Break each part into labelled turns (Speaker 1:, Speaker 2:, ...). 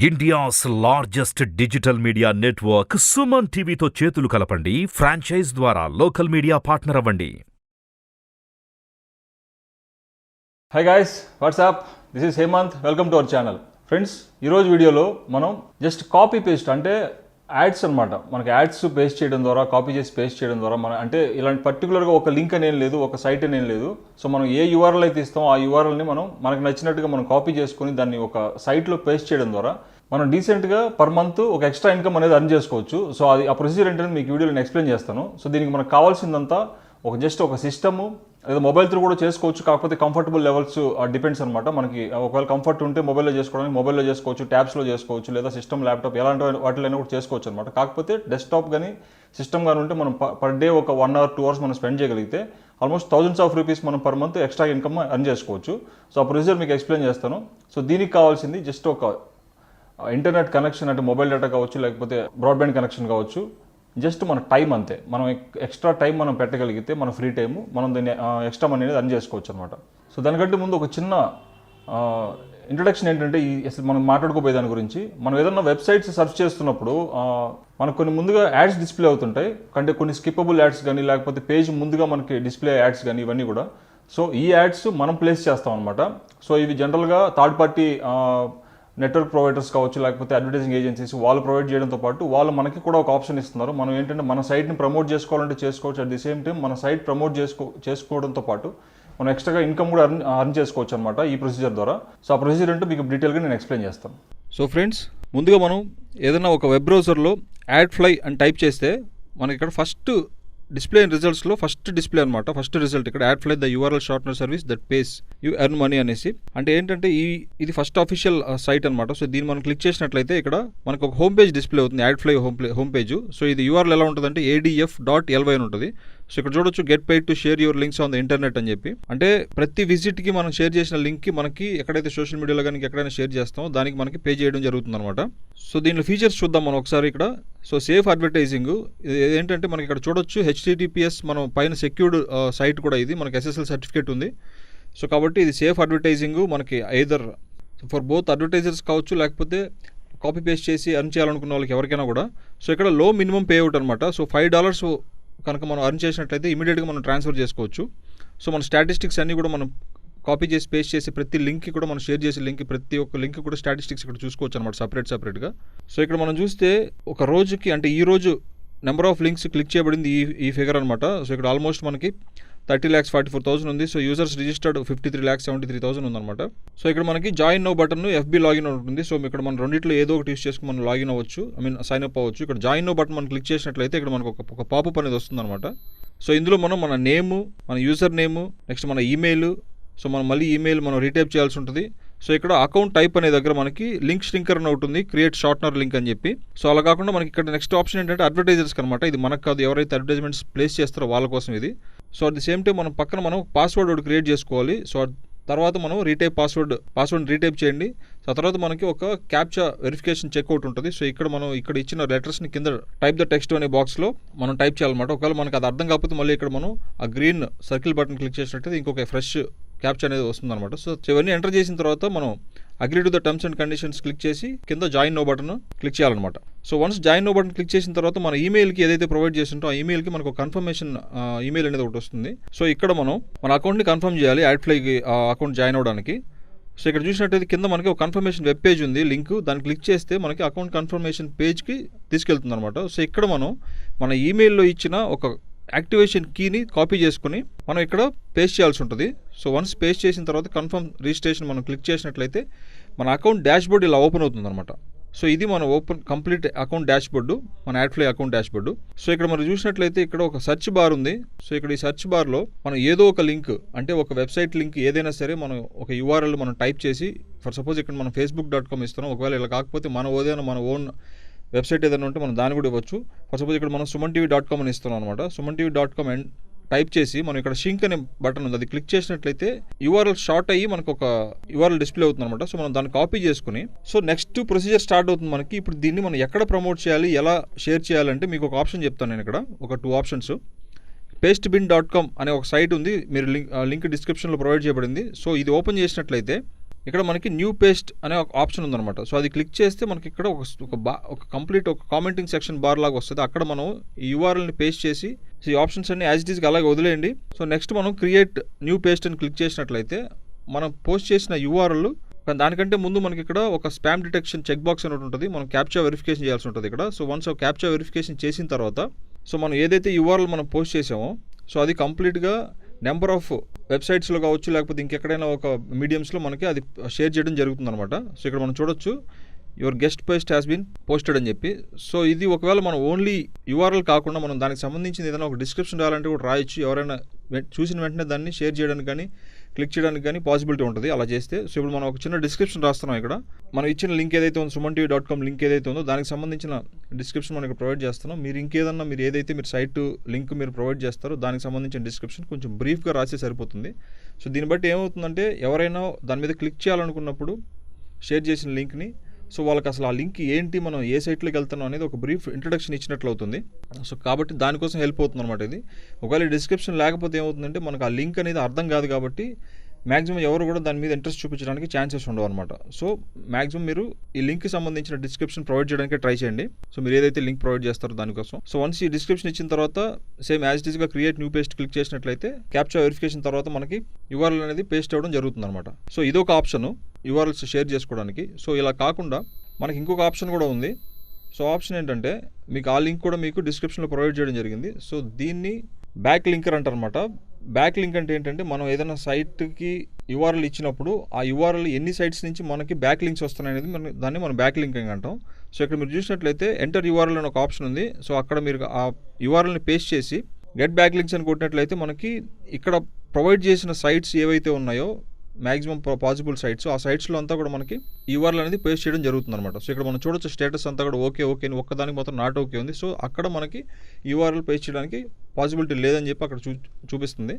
Speaker 1: India's largest digital media network Suman టీవీతో చేతులు కలపండి. ఫ్రాంచైజ్ ద్వారా లోకల్ మీడియా పార్ట్నర్ అవ్వండి.
Speaker 2: Hi guys, WhatsApp, this is Hemanth. Welcome to our channel. Friends, ఈరోజు వీడియోలో మనం జస్ట్ కాపీ పేస్ట్ అంటే యాడ్స్ అనమాట. మనకి యాడ్స్ పేస్ట్ చేయడం ద్వారా, కాపీ చేసి పేస్ట్ చేయడం ద్వారా మన అంటే ఇలాంటి పర్టికులర్గా ఒక లింక్ అనేం లేదు, ఒక సైట్ అనేం లేదు. సో మనం ఏ యూఆర్ఎల్ అయితే ఇస్తామో ఆ యూఆర్ఎల్ని మనకు నచ్చినట్టుగా మనం కాపీ చేసుకొని దాన్ని ఒక సైట్లో పేస్ట్ చేయడం ద్వారా మనం డీసెంట్గా పర్ మంత్ ఒక ఎక్స్ట్రా ఇన్కమ్ అనేది అర్న్ చేసుకోవచ్చు. సో అది ఆ ప్రొసీజర్ ఏంటంటే మీకు వీడియోలో నేను ఎక్స్ప్లెయిన్ చేస్తాను. సో దీనికి మనకు కావాల్సిందంతా జస్ట్ ఒక సిస్టము లేదా మొబైల్ త్రూ కూడా చేసుకోవచ్చు. కాకపోతే కంఫర్టబుల్ లెవెల్స్ డిపెండ్స్ అనమాట. మనకి ఒకవేళ కంఫర్ట్ ఉంటే మొబైల్లో చేసుకోవడానికి మొబైల్లో చేసుకోవచ్చు, ట్యాబ్స్లో చేసుకోవచ్చు, లేదా సిస్టమ్, ల్యాప్టాప్ ఎలాంటి వాటిలో కూడా చేసుకోవచ్చు అనమాట. కాకపోతే డెస్క్టాప్ కానీ సిస్టమ్ కానీ ఉంటే మనం పర్ డే ఒక 1 or 2 hours మనం స్పెండ్ చేయగలిగితే ఆల్మోస్ట్ థౌజండ్స్ ఆఫ్ రూపీస్ మనం per month extra income earn చేసుకోవచ్చు. సో ఆ ప్రొసీజర్ మీకు ఎక్స్ప్లెయిన్ చేస్తాను. సో దీనికి కావాల్సింది జస్ట్ ఒక ఇంటర్నెట్ కనెక్షన్, అంటే మొబైల్ డేటా కావచ్చు, లేకపోతే బ్రాడ్బ్యాండ్ కనెక్షన్ కావచ్చు. జస్ట్ మన టైం అంతే. మనం ఎక్స్ట్రా టైం మనం పెట్టగలిగితే మన ఫ్రీ టైము మనం దాన్ని ఎక్స్ట్రా మనీ అనేది అర్న్ చేసుకోవచ్చు అనమాట. సో దానికంటే ముందు ఒక చిన్న ఇంట్రడక్షన్ ఏంటంటే అసలు మనం మాట్లాడుకోపోయే దాని గురించి. మనం ఏదన్నా వెబ్సైట్స్ సెర్చ్ చేస్తున్నప్పుడు మనకు కొన్ని ముందుగా యాడ్స్ డిస్ప్లే అవుతుంటాయి. అంటే కొన్ని స్కిప్పబుల్ యాడ్స్ కానీ, లేకపోతే పేజ్ ముందుగా మనకి డిస్ప్లే యాడ్స్ కానీ, ఇవన్నీ కూడా. సో ఈ యాడ్స్ మనం ప్లేస్ చేస్తాం అనమాట. సో ఇవి జనరల్గా థర్డ్ పార్టీ నెట్వర్క్ ప్రొవైడర్స్ కావచ్చు, లేకపోతే అడ్వర్టైజింగ్ ఏజెన్సీస్ వాళ్ళు ప్రొవైడ్ చేయడంతో పాటు వాళ్ళు మనకి కూడా ఒక ఆప్షన్ ఇస్తున్నారు. మనం ఏంటంటే మన సైట్ని ప్రమోట్ చేసుకోవాలంటే చేసుకోవచ్చు. అట్ ది సేమ్ టైం మన సైట్ ప్రమోట్ చేసుకోవడంతో పాటు మనం ఎక్స్ట్రాగా ఇన్కమ్ కూడా అర్న్ చేసుకోవచ్చు అనమాట ఈ ప్రొసీజర్ ద్వారా. సో ఆ ప్రొసీజర్ అంటే మీకు డీటెయిల్గా నేను ఎక్స్ప్లెయిన్ చేస్తాను. సో ఫ్రెండ్స్, ముందుగా మనం ఏదైనా ఒక వెబ్ బ్రౌజర్లో యాడ్ ఫ్లై అని టైప్ చేస్తే మనకి ఇక్కడ ఫస్ట్ డిస్ప్లే రిజల్ట్స్లో ఫస్ట్ డిస్ప్లే అనమాట. ఫస్ట్ రిజల్ట్ ఇక్కడ ad fly the URL shortener service that pays you earn money అనేసి. అంటే ఏంటంటే ఇది ఫస్ట్ అఫీషియల్ సైట్ అనమాట. సో దీన్ని మనం క్లిక్ చేసినట్లయితే ఇక్కడ మనకు ఒక హోమ్ పేజ్ డిస్ప్లే అవుతుంది, ad fly home page. So ఇది యూఆర్ఎల్ ఎలా ఉంటుందంటే adf.ly అని ఉంటుంది. సో ఇక్కడ చూడొచ్చు, get paid to share your links on the internet అని చెప్పి. అంటే ప్రతి విజిట్కి మనం షేర్ చేసిన లింక్కి మనకి ఎక్కడైతే సోషల్ మీడియాలో కానీ ఎక్కడైనా షేర్ చేస్తామో దానికి మనకి పే చేయడం జరుగుతుంది అనమాట. సో దీనిలో ఫీచర్స్ చూద్దాం మనం ఒకసారి ఇక్కడ. సో సేఫ్ అడ్వర్టైజింగ్ ఏంటంటే మనకి ఇక్కడ చూడొచ్చు, HTTPS మనం పైన సెక్యూర్డ్ సైట్ కూడా ఇది, మనకి SSL సర్టిఫికేట్ ఉంది. సో కాబట్టి ఇది సేఫ్ అడ్వర్టైజింగ్ మనకి ఐదర్ ఫర్ బోత్ అడ్వర్టైజర్స్ కావచ్చు, లేకపోతే కాపీ పేస్ట్ చేసి అర్న్ చేయాలనుకున్న వాళ్ళకి ఎవరికైనా కూడా. సో ఇక్కడ లో మినిమం పే అవుట్ అనమాట. సో $5 కనుక మనం అర్న్ చేసినట్లయితే ఇమీడియట్గా మనం ట్రాన్స్ఫర్ చేసుకోవచ్చు. సో మన స్టాటిస్టిక్స్ అన్నీ కూడా మనం కాపీ చేసి పేస్ట్ చేసి ప్రతి లింక్కి కూడా మనం షేర్ చేసే ప్రతి ఒక్క లింక్ కూడా స్టాటిస్టిక్స్ ఇక్కడ చూసుకోవచ్చు అనమాట సపరేట్గా. సో ఇక్కడ మనం చూస్తే ఒక రోజుకి, అంటే ఈ రోజు నెంబర్ ఆఫ్ లింక్స్ క్లిక్ చేయబడింది ఈ ఫిగర్ అనమాట. సో ఇక్కడ ఆల్మోస్ట్ మనకి 30,44,000 ఉంది. సో యూజర్స్ రిజిస్టర్డ్ 53,73,000 ఉందన్నమాట. సో ఇక్కడ మనకి join now button, FB login ఉంటుంది. సో ఇక్కడ మనం రెండింటిలో ఏదో ఒకటి యూస్ చేసుకుని మనం లాగిన్ అవ్వచ్చు, సైన్ అప్ అవ్వచ్చు. ఇక్కడ జాయిన్ నో బటన్ మనం క్లిక్ చేసినట్లయితే ఇక్కడ మనకు ఒక పాపప్ అనేది వస్తుందన్నమాట. సో ఇందులో మనం మన నేము, మన యూజర్ నేము, నెక్స్ట్ మన ఈమెయిల్, సో మనం మళ్ళీ ఈమెయిల్ మనం రీటైప్ చేయాల్సి ఉంటుంది. సో ఇక్కడ అకౌంట్ టైప్ అనే దగ్గర మనకి లింక్ స్ట్రింకర్ అని ఉంటుంది, క్రియేట్ షార్ట్నర్ లింక్ అని చెప్పి. సో అలా కాకుండా మనకి ఇక్కడ నెక్స్ట్ ఆప్షన్ ఏంటంటే అడ్వర్టైజర్స్ అనమాట. ఇది మనకు కాదు, ఎవరైతే అడ్వర్టైజ్మెంట్స్ ప్లేస్ చేస్తారో వాళ్ళ కోసం ఇది. So at the same time మనం పక్కన మనం పాస్వర్డ్ ఒకటి క్రియేట్ చేసుకోవాలి. సో తర్వాత మనం పాస్వర్డ్ రీటైప్ చేయండి. సో ఆ తర్వాత మనకి ఒక క్యాప్చా వెరిఫికేషన్ చెక్అవుట్ ఉంటుంది. సో ఇక్కడ ఇచ్చిన లెటర్స్ని కింద టైప్ ద టెక్స్ట్ అనే బాక్స్లో మనం టైప్ చేయాలన్నమాట. ఒకవేళ మనకి అది అర్థం కాకపోతే మళ్ళీ ఇక్కడ మనం ఆ గ్రీన్ సర్కిల్ బటన్ క్లిక్ చేసినట్టయితే ఇంకొక ఫ్రెష్ క్యాప్చా అనేది వస్తుందన్నమాట. సో ఇవన్నీ ఎంటర్ చేసిన తర్వాత మనం agree to the terms and conditions click చేసి కింద జాయిన్ నో బటన్ క్లిక్ చేయాలన్నమాట. So once join now button click చేసిన తర్వాత మన ఈమెయిల్కి ఏదైతే ప్రొవైడ్ చేస్తుంటో ఆ ఈమెయిల్కి మనకు కన్ఫర్మేషన్ ఈమెయిల్ అనేది ఒకటి వస్తుంది. సో ఇక్కడ మనం మన అకౌంట్ని కన్ఫర్మ్ చేయాలి యాడ్ ఫ్లైకి అకౌంట్ జాయిన్ అవ్వడానికి. సో ఇక్కడ చూసినట్టయితే కింద మనకి ఒక కన్ఫర్మేషన్ వెబ్ పేజ్ ఉంది, లింక్, దాన్ని క్లిక్ చేస్తే మనకి అకౌంట్ కన్ఫర్మేషన్ పేజ్కి తీసుకెళ్తుంది అనమాట. సో ఇక్కడ మన ఈమెయిల్లో ఇచ్చిన ఒక యాక్టివేషన్ కీని కాపీ చేసుకుని మనం ఇక్కడ పేస్ట్ చేయాల్సి ఉంటుంది. సో వన్స్ పేస్ట్ చేసిన తర్వాత కన్ఫర్మ్ రిజిస్ట్రేషన్ మనం క్లిక్ చేసినట్లయితే మన అకౌంట్ డాష్బోర్డ్ ఇలా ఓపెన్ అవుతుంది అనమాట. సో ఇది మన కంప్లీట్ అకౌంట్ డాష్బోర్డు, మన add fly account dashboard. So ఇక్కడ మనం చూసినట్లయితే ఇక్కడ ఒక సెర్చ్ బార్ ఉంది. సో ఇక్కడ ఈ సెర్చ్ బార్లో మనం ఏదో ఒక లింక్, అంటే ఒక వెబ్సైట్ లింక్ ఏదైనా సరే మనం ఒక URL మనం టైప్ చేసి, ఫర్ సపోజ్ ఇక్కడ మనం facebook.com ఇస్తున్నాం. ఒకవేళ ఇలా కాకపోతే మన ఓన్ వెబ్సైట్ ఏదైనా ఉంటే మనం దాన్ని కూడా ఇవ్వచ్చు. ఫర్ సపోజ్ ఇక్కడ మనం SumanTV.com అని ఇస్తున్నాం అనమాట. SumanTV.com టైప్ చేసి మనం ఇక్కడ షింక్ అనే బటన్ ఉంది, అది క్లిక్ చేసినట్లయితే URL షార్ట్ అయ్యి మనకు ఒక URL డిస్ప్లే అవుతుంది అనమాట. సో మనం దాన్ని కాపీ చేసుకుని సో నెక్స్ట్ ప్రొసీజర్ స్టార్ట్ అవుతుంది మనకి. ఇప్పుడు దీన్ని మనం ఎక్కడ ప్రమోట్ చేయాలి, ఎలా షేర్ చేయాలంటే మీకు ఒక ఆప్షన్ చెప్తాను నేను. ఇక్కడ ఒక 2 ఆప్షన్స్. pastebin.com అనే ఒక సైట్ ఉంది, మీరు లింక్ డిస్క్రిప్షన్లో ప్రొవైడ్ చేయబడింది. సో ఇది ఓపెన్ చేసినట్లయితే ఇక్కడ మనకి న్యూ పేస్ట్ అనే ఒక ఆప్షన్ ఉందన్నమాట. సో అది క్లిక్ చేస్తే మనకి ఇక్కడ ఒక కంప్లీట్ ఒక కామెంటింగ్ సెక్షన్ బార్ లాగా వస్తుంది. అక్కడ మనం ఈ యూఆర్ఎల్ని పేస్ట్ చేసి ఈ ఆప్షన్స్ అన్ని యాజ్ ఇట్ ఈస్గా అలాగే వదిలేయండి. సో నెక్స్ట్ మనం క్రియేట్ న్యూ పేస్ట్ అని క్లిక్ చేసినట్లయితే మనం పోస్ట్ చేసిన యూఆర్ఎల్, కానీ దానికంటే ముందు మనకి ఇక్కడ ఒక స్పామ్ డిటెక్షన్ చెక్ బాక్స్ అని ఉంటుంది. మనం క్యాప్చా వెరిఫికేషన్ చేయాల్సి ఉంటుంది ఇక్కడ. సో వన్స్ క్యాప్చా వెరిఫికేషన్ చేసిన తర్వాత సో మనం ఏదైతే యూఆర్ఎల్ మనం పోస్ట్ చేసామో సో అది కంప్లీట్గా నెంబర్ ఆఫ్ వెబ్సైట్స్లో కావచ్చు, లేకపోతే ఇంకెక్కడైనా ఒక మీడియంస్లో మనకి అది షేర్ చేయడం జరుగుతుంది అనమాట. సో ఇక్కడ మనం చూడొచ్చు your guest paste has been posted అని చెప్పి. సో ఇది ఒకవేళ మనం ఓన్లీ యూఆర్ఎల్ కాకుండా మనం దానికి సంబంధించిన ఏదైనా ఒక డిస్క్రిప్షన్ రాయాలంటే కూడా రాయొచ్చు. ఎవరైనా చూసిన వెంటనే దాన్ని షేర్ చేయడానికి కానీ క్లిక్ చేయడానికి కానీ పాసిబిలిటీ ఉంటుంది అలా చేస్తే. సో ఇప్పుడు మనం ఒక చిన్న డిస్క్రిప్షన్ రాస్తున్నాం. ఇక్కడ మనం ఇచ్చిన లింక్ ఏదైతే ఉందో SumanTV.com లింక్ ఏదైతే ఉందో దానికి సంబంధించిన డిస్క్రిప్షన్ మనం ఇక్కడ ప్రొవైడ్ చేస్తున్నాం. మీరు ఇంకేదన్నా మీరు ఏదైతే మీరు సైట్ లింక్ మీరు ప్రొవైడ్ చేస్తారో దానికి సంబంధించిన డిస్క్రిప్షన్ కొంచెం బ్రీఫ్గా రాస్తే సరిపోతుంది. సో దీన్ని బట్టి ఏమవుతుందంటే ఎవరైనా దాని మీద క్లిక్ చేయాలనుకున్నప్పుడు షేర్ చేసిన లింక్ని సో వాళ్ళకి అసలు ఆ లింక్ ఏంటి, మనం ఏ సైట్లోకి వెళ్తున్నాం అనేది ఒక బ్రీఫ్ ఇంట్రడక్షన్ ఇచ్చినట్లు అవుతుంది. సో కాబట్టి దానికోసం హెల్ప్ అవుతుంది అనమాట ఇది. ఒకవేళ డిస్క్రిప్షన్ లేకపోతే ఏమవుతుందంటే మనకు ఆ లింక్ అనేది అర్థం కాదు కాబట్టి మ్యాక్సిమం ఎవరు కూడా దాని మీద ఇంట్రెస్ట్ చూపించడానికి ఛాన్సెస్ ఉండవు అనమాట. సో మ్యాక్సిమం మీరు ఈ లింక్కి సంబంధించిన డిస్క్రిప్షన్ ప్రొవైడ్ చేయడానికి ట్రై చేయండి. సో మీరు ఏదైతే లింక్ ప్రొవైడ్ చేస్తారో దానికోసం. సో వన్స్ ఈ డిస్క్రిప్షన్ ఇచ్చిన తర్వాత సేమ్ యాజ్ ఇట్ ఈస్గా క్రియేట్ న్యూ పేస్ట్ క్లిక్ చేసినట్లయితే క్యాప్చా వెరిఫికేషన్ తర్వాత మనకి యూఆర్ఎల్ అనేది పేస్ట్ అవ్వడం జరుగుతుంది అనమాట. సో ఇదొక ఆప్షన్ యూఆర్ఎల్స్ షేర్ చేసుకోవడానికి. సో ఇలా కాకుండా మనకి ఇంకొక ఆప్షన్ కూడా ఉంది. సో ఆప్షన్ ఏంటంటే మీకు ఆ లింక్ కూడా మీకు డిస్క్రిప్షన్లో ప్రొవైడ్ చేయడం జరిగింది. సో దీన్ని బ్యాక్ లింకర్ అంటారనమాట. బ్యాక్ లింక్ అంటే ఏంటంటే మనం ఏదైనా సైట్కి యూఆర్ఎల్ ఇచ్చినప్పుడు ఆ యూఆర్ఎల్ ఎన్ని సైట్స్ నుంచి మనకి బ్యాక్ లింక్స్ వస్తున్నాయి అనేది దాన్ని మనం బ్యాక్ లింకింగ్ అంటాం. సో ఇక్కడ మీరు చూసినట్లయితే ఎంటర్ యూఆర్ఎల్ అని ఒక ఆప్షన్ ఉంది. సో అక్కడ మీరు ఆ యూఆర్ఎల్ని పేస్ట్ చేసి గెట్ బ్యాక్ లింక్స్ అని కొట్టినట్లయితే మనకి ఇక్కడ ప్రొవైడ్ చేసిన సైట్స్ ఏవైతే ఉన్నాయో మ్యాక్సిమం పాసిబుల్ సైట్స్ ఆ సైట్స్లో అంతా కూడా మనకి యూఆర్ఎల్ అనేది పేస్ట్ చేయడం జరుగుతుంది అనమాట. సో ఇక్కడ మనం చూడొచ్చు స్టేటస్ అంతా కూడా ఓకే అని ఒక్కదానికి మాత్రం నాట్ ఓకే ఉంది. సో అక్కడ మనకి యూఆర్ఎల్ పేస్ట్ చేయడానికి పాసిబిలిటీ లేదని చెప్పి అక్కడ చూపిస్తుంది.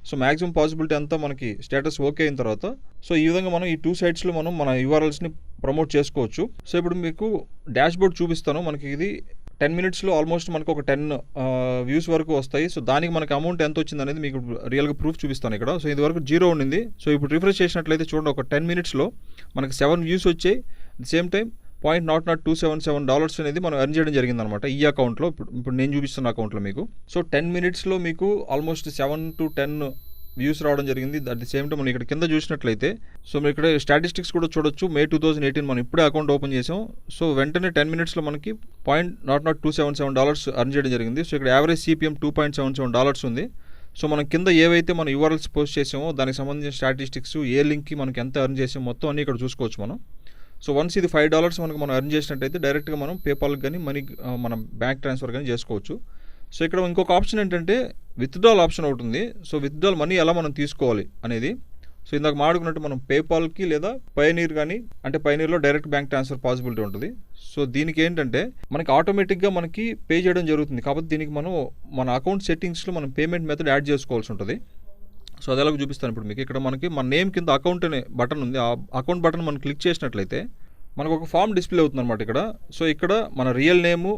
Speaker 2: సో మ్యాక్సిమం పాసిబిలిటీ అంతా మనకి స్టేటస్ ఓకే అయిన తర్వాత సో ఈ విధంగా మనం ఈ 2 సైట్స్లో మనం మన యూఆర్ఎల్స్ని ప్రమోట్ చేసుకోవచ్చు. సో ఇప్పుడు మీకు డాష్ బోర్డ్ చూపిస్తాను. మనకి ఇది 10 మినిట్స్లో ఆల్మోస్ట్ మనకు ఒక 10 వ్యూస్ వరకు వస్తాయి. సో దానికి మనకి అమౌంట్ ఎంత వచ్చింది అనేది మీకు రియల్గా ప్రూఫ్ చూపిస్తాను ఇక్కడ. సో ఇది వరకు 0 ఉండింది. సో ఇప్పుడు రిఫ్రెష్ చేసినట్లయితే చూడండి ఒక 10 మినిట్స్లో మనకి 7 వ్యూస్ వచ్చాయి. అట్ సేమ్ టైం $0.0277 అనేది మనం ఎర్న్ చేయడం జరిగింది అనమాట ఈ అకౌంట్లో. ఇప్పుడు నేను చూపిస్తున్న అకౌంట్లో మీకు. సో 10 మినిట్స్లో మీకు ఆల్మోస్ట్ 7 to 10 వ్యూస్ రావడం జరిగింది. అట్ ది సేమ్ టైం మనం ఇక్కడ కింద చూసినట్లయితే సో మీరు ఇక్కడ స్టాటిస్టిక్స్ కూడా చూడొచ్చు. May 2018 మనం ఇప్పుడే అకౌంట్ ఓపెన్ చేసాం. సో వెంటనే 10 మినిట్స్లో మనకి $0.0277 ఎర్న్ చేయడం జరిగింది. సో ఇక్కడ యావరేజ్ CPM $2.77 ఉంది. సో మనం కింద ఏవైతే మనం యూఆర్ఎల్స్ పోస్ట్ చేసామో దానికి సంబంధించిన స్టాటిస్టిక్స్ ఏ లింక్కి మనకి ఎంత ఎర్న్ చేసామో మొత్తం అన్నీ ఇక్కడ చూసుకోవచ్చు మనం. సో వన్స్ ఇది $5 మనం ఎర్న్ చేసినట్టయితే డైరెక్ట్గా మనం పేపాల్కి కానీ మనీ మన బ్యాంక్ ట్రాన్స్ఫర్ కానీ చేసుకోవచ్చు. సో ఇక్కడ ఇంకొక ఆప్షన్ ఏంటంటే విత్డ్రాల్ ఆప్షన్ ఒకటి ఉంది. సో విత్డ్రాల్ మనీ ఎలా మనం తీసుకోవాలి అనేది. సో ఇందాక మాట్లాడుకున్నట్టు మనం పేపాల్కి లేదా పయనీర్ కానీ అంటే పయనీర్లో డైరెక్ట్ బ్యాంక్ ట్రాన్స్ఫర్ పాసిబిలిటీ ఉంటుంది. సో దీనికి ఏంటంటే మనకి ఆటోమేటిక్గా మనకి పే చేయడం జరుగుతుంది. కాబట్టి దీనికి మనం మన అకౌంట్ సెట్టింగ్స్లో మనం పేమెంట్ మెథడ్ యాడ్ చేసుకోవాల్సి ఉంటుంది. సో అది ఎలాగో చూపిస్తాను ఇప్పుడు మీకు. ఇక్కడ మనకి మన నేమ్ కింద అకౌంట్ అనే బటన్ ఉంది. ఆ అకౌంట్ బటన్ మనం క్లిక్ చేసినట్లయితే మనకు ఒక ఫామ్ డిస్ప్లే అవుతుంది అనమాట ఇక్కడ. సో ఇక్కడ మన రియల్ నేము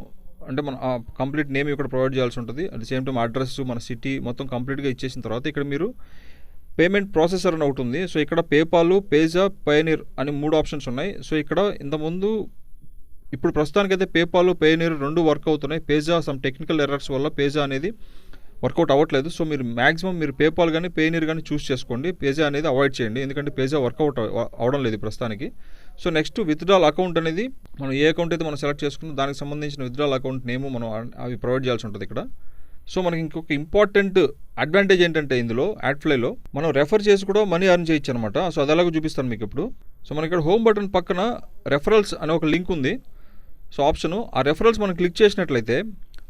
Speaker 2: అంటే మన కంప్లీట్ నేమ్ ఇక్కడ ప్రొవైడ్ చేయాల్సి ఉంటుంది. At the same time address, మన సిటీ మొత్తం కంప్లీట్గా ఇచ్చేసిన తర్వాత ఇక్కడ మీరు పేమెంట్ ప్రాసెసర్ అని ఒకటి ఉంది. సో ఇక్కడ పేపాల్, పేజా, పయనీర్ అని 3 ఆప్షన్స్ ఉన్నాయి. సో ఇక్కడ ఇంతకుముందు ఇప్పుడు ప్రస్తుతానికైతే పేపాల్, పయనీర్ 2 వర్క్ అవుతున్నాయి. పేజా సమ్ టెక్నికల్ ఎర్రర్స్ వల్ల పేజా అనేది వర్కౌట్ అవ్వట్లేదు. సో మీరు మ్యాక్సిమం మీరు పేపాల్ కానీ పయనీర్ కానీ చూస్ చేసుకోండి. పేజా అనేది అవాయిడ్ చేయండి, ఎందుకంటే పేజా వర్కౌట్ అవడం లేదు ప్రస్తుతానికి. సో నెక్స్ట్ విత్డ్రాల్ అకౌంట్ అనేది మనం ఏ అకౌంట్ అయితే మనం సెలెక్ట్ చేసుకున్నాం దానికి సంబంధించిన విత్డ్రాల్ అకౌంట్ నేమ్ మనం అవి ప్రొవైడ్ చేయాల్సి ఉంటుంది ఇక్కడ. సో మనకి ఇంకొక ఇంపార్టెంట్ అడ్వాంటేజ్ ఏంటంటే ఇందులో యాడ్ఫ్లైలో మనం రెఫర్ చేసి కూడా మనీ ఎర్న్ చేయొచ్చు అనమాట. సో అది ఎలాగో చూపిస్తాను మీకు ఇప్పుడు. సో మనకి ఇక్కడ హోమ్ బటన్ పక్కన రెఫరల్స్ అనే ఒక లింక్ ఉంది. సో ఆప్షను ఆ రెఫరల్స్ మనం క్లిక్ చేసినట్లయితే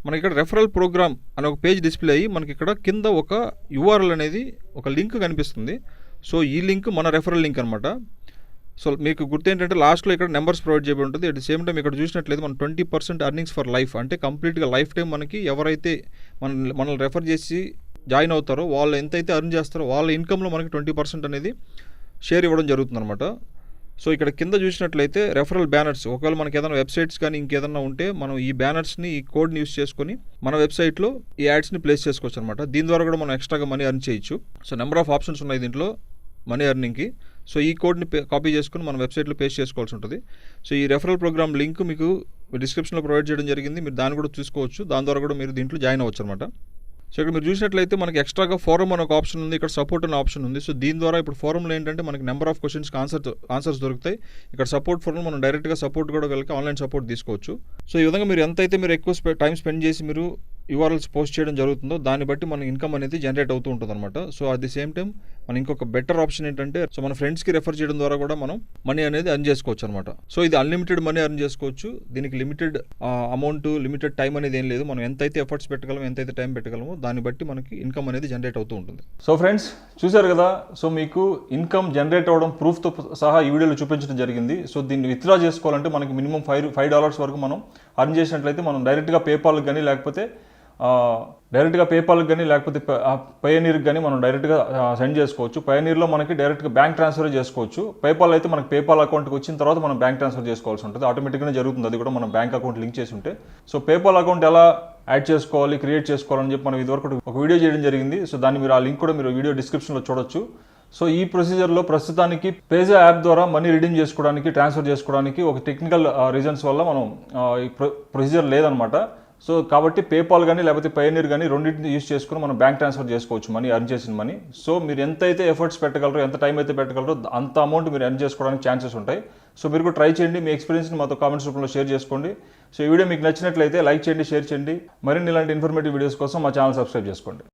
Speaker 2: మనకి ఇక్కడ రెఫరల్ ప్రోగ్రామ్ అనే ఒక పేజ్ డిస్ప్లే అయ్యి మనకి ఇక్కడ కింద ఒక యూఆర్ఎల్ అనేది ఒక లింక్ కనిపిస్తుంది. సో ఈ లింక్ మన రెఫరల్ లింక్ అనమాట. సో మీకు గుర్తు ఏంటంటే లాస్ట్లో ఇక్కడ నెంబర్స్ ప్రొవైడ్ చేయబడి ఉంటుంది. అట్ ది సేమ్ టైం ఇక్కడ చూసినట్లయితే మనం 20% ఎర్నింగ్స్ ఫర్ లైఫ్ అంటే కంప్లీట్గా లైఫ్ టైం మనకి ఎవరైతే మనల్ని రెఫర్ చేసి జాయిన్ అవుతారో వాళ్ళు ఎంతైతే ఎర్న్ చేస్తారో వాళ్ళ ఇన్కంలో మనకి 20% అనేది షేర్ ఇవ్వడం జరుగుతుంది అనమాట. సో ఇక్కడ కింద చూసినట్లయితే రెఫరల్ బ్యానర్స్, ఒకవేళ మనకి ఏదైనా వెబ్సైట్స్ కానీ ఇంకేదన్నా ఉంటే మనం ఈ బ్యానర్స్ని ఈ కోడ్ని యూస్ చేసుకొని మన వెబ్సైట్లో ఈ యాడ్స్ని ప్లేస్ చేసుకోవచ్చు అనమాట. దీని ద్వారా కూడా మనం ఎక్స్ట్రాగా మనీ ఎర్న్ చేయొచ్చు. సో నెంబర్ ఆఫ్ ఆప్షన్స్ ఉన్నాయి దీంట్లో మనీ ఎర్నింగ్కి.
Speaker 3: సో ఈ కోడ్ని కాపీ చేసుకుని మన వెబ్సైట్లో పేస్ట్ చేసుకోవాల్సి ఉంటుంది. సో ఈ రెఫరల్ ప్రోగ్రామ్ లింక్ మీకు డిస్క్రిప్షన్లో ప్రొవైడ్ చేయడం జరిగింది. మీరు దాన్ని కూడా చూసుకోవచ్చు. దాని ద్వారా కూడా మీరు దీంట్లో జాయిన్ అవ్వచ్చు అనమాట. సో ఇక్కడ మీరు చూసినట్లయితే మనకి ఎక్స్ట్రాగా ఫోరం అనే ఒక ఆప్షన్ ఉంది, ఇక్కడ సపోర్ట్ అనే ఆప్షన్ ఉంది. సో దీని ద్వారా ఇప్పుడు ఫోరంలో ఏంటంటే మనకి నెంబర్ ఆఫ్ క్వశ్చన్స్కి ఆన్సర్స్ దొరుకుతాయి. ఇక్కడ సపోర్ట్ ఫోరం మనం డైరెక్ట్గా సపోర్ట్ కూడా వెళ్ళి ఆన్లైన్ సపోర్ట్ తీసుకోవచ్చు. సో ఈ విధంగా మీరు ఎంతైతే మీరు ఎక్కువ టైం స్పెండ్ చేసి మీరు యూఆర్ఎల్స్ పోస్ట్ చేయడం జరుగుతుందో దాన్ని బట్టి మన ఇన్కమ్ అనేది జనరేట్ అవుతూ ఉంటుంది అనమాట. So at the same time మన ఇంకొక బెటర్ ఆప్షన్ ఏంటంటే సో మన ఫ్రెండ్స్కి రెఫర్ చేయడం ద్వారా కూడా మనం మనీ అనేది అర్న్ చేసుకోవచ్చు అనమాట. సో ఇది అన్లిమిటెడ్ మనీ అర్న్ చేసుకోవచ్చు. దీనికి లిమిటెడ్ అమౌంట్, లిమిటెడ్ టైం అనేది ఏం లేదు. మనం ఎంతైతే ఎఫర్ట్స్ పెట్టగలమో, ఎంతైతే టైం పెట్టగలమో దాన్ని బట్టి మనకి ఇన్కమ్ అనేది జనరేట్ అవుతూ ఉంటుంది.
Speaker 2: సో ఫ్రెండ్స్ చూసారు కదా, సో మీకు ఇన్కమ్ జనరేట్ అవ్వడం ప్రూఫ్తో సహా ఈ వీడియోలో చూపించడం జరిగింది. సో దీన్ని విత్డ్రా చేసుకోవాలంటే మనకి మినిమం $5 వరకు మనం అర్న్ చేసినట్లయితే మనం డైరెక్ట్గా పేపాల్కి కానీ లేకపోతే పయోనీర్కి కానీ మనం డైరెక్ట్గా సెండ్ చేసుకోవచ్చు. పయోనీర్లో మనకి డైరెక్ట్గా బ్యాంక్ ట్రాన్స్ఫర్ చేసుకోవచ్చు. పేపాల్ అయితే మనకి పేపాల్ అకౌంట్కి వచ్చిన తర్వాత మనం బ్యాంక్ ట్రాన్స్ఫర్ చేసుకోవాల్సి ఉంటుంది. ఆటోమేటిక్గా జరుగుతుంది, అది కూడా మనం బ్యాంక్ అకౌంట్ లింక్ చేసి ఉంటే. సో పేపాల్ అకౌంట్ ఎలా యాడ్ చేసుకోవాలి, క్రియేట్ చేసుకోవాలని చెప్పి మనం ఇదివరకు ఒక వీడియో చేయడం జరిగింది. సో దాన్ని మీరు ఆ లింక్ కూడా మీరు వీడియో డిస్క్రిప్షన్లో చూడొచ్చు. సో ఈ ప్రొసీజర్లో ప్రస్తుతానికి పేజా యాప్ ద్వారా మనీ రిడీమ్ చేసుకోవడానికి, ట్రాన్స్ఫర్ చేసుకోవడానికి ఒక టెక్నికల్ రీజన్స్ వల్ల మనం ఈ ప్రొసీజర్ లేదనమాట. సో కాబట్టి పేపాల్ కానీ లేకపోతే పయోనీర్ కానీ రెండింటిని యూస్ చేసుకుని మనం బ్యాంక్ ట్రాన్స్ఫర్ చేసుకోవచ్చు మనీ, అర్న్ చేసిన మనీ. సో మీరు ఎంతైతే ఎఫర్ట్స్ పెట్టగలరో, ఎంత టైం అయితే పెట్టగలరో అంత అమౌంట్ మీరు ఎర్న్ చేసుకోవడానికి ఛాన్సెస్ ఉంటాయి. సో మీరు కూడా ట్రై చేయండి. మీ ఎక్స్పీరియన్స్ని మాతో కామెంట్స్ రూపంలో షేర్ చేసుకోండి. సో ఈ వీడియో మీకు నచ్చినట్లయితే లైక్ చేయండి, షేర్ చేయండి. మరిన్ని ఇలాంటి ఇన్ఫర్మేటివ్ వీడియోస్ కోసం మా ఛానల్ సబ్స్క్రైబ్ చేసుకోండి.